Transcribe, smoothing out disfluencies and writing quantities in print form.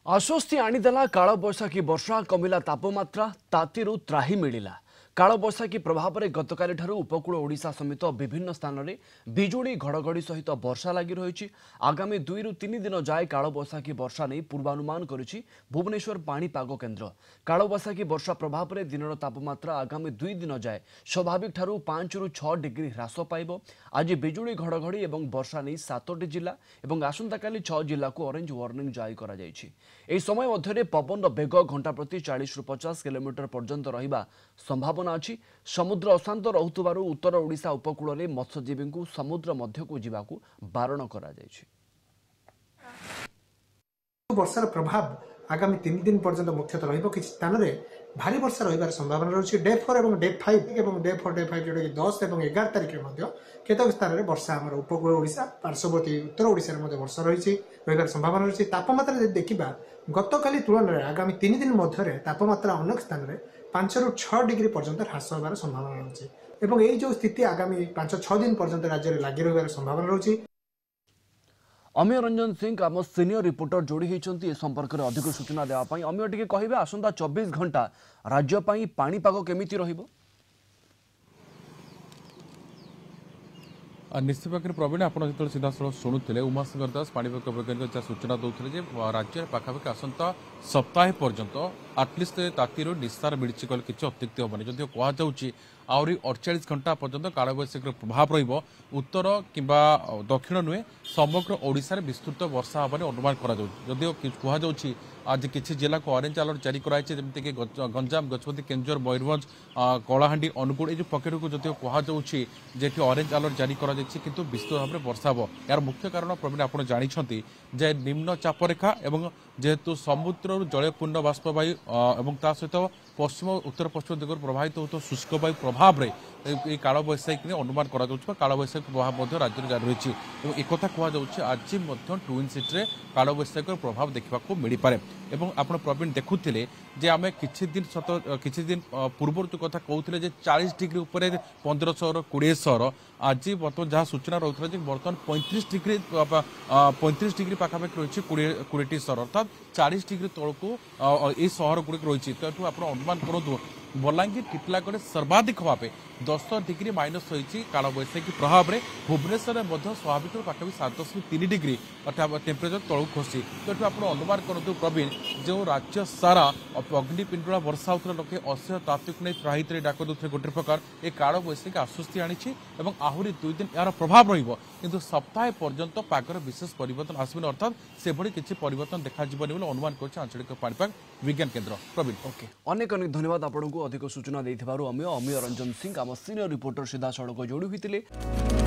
आश्वस्ति आनीदेला काल बैशाखी वर्षा कमिला तापमात्रा तातीरू त्राही मिलिला। काल बैशाखी प्रभाव में गतकाली ठारू उपकूल ओडिशा समेत विभिन्न स्थान में बिजुली घड़घड़ी सहित वर्षा लगी रही। आगामी 2 ରୁ 3 दिन जाए काल बैशाखी वर्षा नहीं पूर्वानुमान करिछि भुवनेश्वर पाणीपाग केन्द्र। काल बैशाखी वर्षा प्रभाव में दिन तापमात्रा आगामी 2 दिन जाए स्वाभाविक ठारू 5 ରୁ 6 डिग्री ह्रास पाइब। आज बिजुली घड़घड़ी और वर्षा नहीं 7टी जिला और आसंताकाली 6 जिला को ऑरेंज वार्निंग जारी करा जायछि। एही समय मध्य पवन बेग घंटा प्रति 40 ରୁ 50 किलोमीटर पर्यंत रहिबा संभावना अछि। समुद्र अशांत रहुतबारु उत्तर ओडिशा उपकूल में मत्स्यजीवी को समुद्र मध्य को जीवाकू बारण करा जायछि। वर्षार प्रभाव आगामी 3 दिन पर्यंत मुख्यतः रहिबो। किछि स्थान रे भारी वर्षा रहिबार संभावना रही। डे 4 और डे 5 और डे 4 डे 5 जोटा कि 10 और 11 तारिख में केतक स्थान रे वर्षा आम उपकूल ओडिशा पार्श्ववर्ती उत्तर ओडिशा रे वर्षा रही रहिबार संभावना रही। तापमात्रा यदि देखा गतकाली तुलन में आगामी 3 दिन मध्य तापमात्रा अनेक स्थान में 5 ରୁ 6 डिग्री पर्यंत ह्रास होबार संभावना रही। यही जो स्थिति आगामी 5-6 दिन पर्यंत राज्य में लगी रहिबार संभावना रही। अमीय रंजन सिंह आम सीनियर रिपोर्टर जोड़ी होती ए संपर्क में अधिक सूचना देवाई। अमीय टी कहे आसंता 24 घंटा राज्य पाणीपाग केमिति रहिबो? निश्चित भाव में प्रवीण आप जो सीधा सड़क शुणुते उमाशंकर दास पाणीपाग वैज्ञानिक सूचना दौते राज्य पाखापाखि आसंता सप्ताह पर्यंत आटलिस्ट ताती निस्तार मिली कल किसी अत्युक्ति हेनी। जदिव कहुच्छी आहरी 48 घंटा पर्यंत कालबैशाखी प्रभाव उत्तर किंबा दक्षिण नुहे समग्र ओडिशा रे विस्तृत वर्षा होने अनुमान करो। कहुच्छी आज किसी जिला को ऑरेंज अलर्ट जारी कराई जमीक गंजाम गजपति केन्दुझर मयूरभंज कलाहांडी अनुगुल ये पकेट को जदिव कहुच्छी जेठी ऑरेंज अलर्ट जारी करा किंतु विस्तृत भाव में वर्षा हो। यार मुख्य कारण प्रवीण आप जानते जे निम्न चापरेखा एवं जेहेतु समुद्र जलपूर्ण बाष्पवायु और ता सहित पश्चिम उत्तर पश्चिम दिग प्रभावित होता शुष्क वायु प्रभाव में ये कालबैशाखी अनुमान कालबैशाखी प्रभाव राज्य जारी रही। एक कहुच्छे आज ट्विन सिटी कालबैशाखी प्रभाव देखा मिल पारे। आप प्रवीण देखुले जे आम किछि दिन पूर्व जो कथा कहते 40 डिग्री उपर 15 सहर 20 सहर आज बर्तमान जहाँ सूचना रही है बर्तमान 35 डिग्री पाखापाखि रही 20टी सहर अर्थात 40 डिग्री तौक ये सहर गुड़िक रही। तो आप अनुमान करूँ बलांगीर टिटलागढ़ सर्वाधिक भाव 10 डिग्री माइनस होती कालबैशाखी प्रभाव में। भुवनेश्वर में स्वाभाविक पाखापाखि 7.3 डिग्री अर्थात टेम्परेचर तौक खसी। तो आप अनुमान करूँ प्रवीण जो राज्य सारा अग्निपिंडुला वर्षा होता लोके असह्य तात्विक नहीं त्राहित डाक दूसरे गोटे प्रकार ये कालबैशाखी आश्वस्ति आनी और आहरी 2 दिन यार प्रभाव रही। सप्ताह पर्यंत पागर विशेष परिवर्तन आसबनी अर्थात से भली किसी परिवर्तन देखा अनुमान कर आंचलिक पाणीपाग विज्ञान केन्द्र। प्रवीण ओके अनेक अनेक धन्यवाद आपको अधिक सूचना देथिबारु अमीय रंजन सिंह आम सीनियर रिपोर्टर सीधा सड़क जोड़ी होते।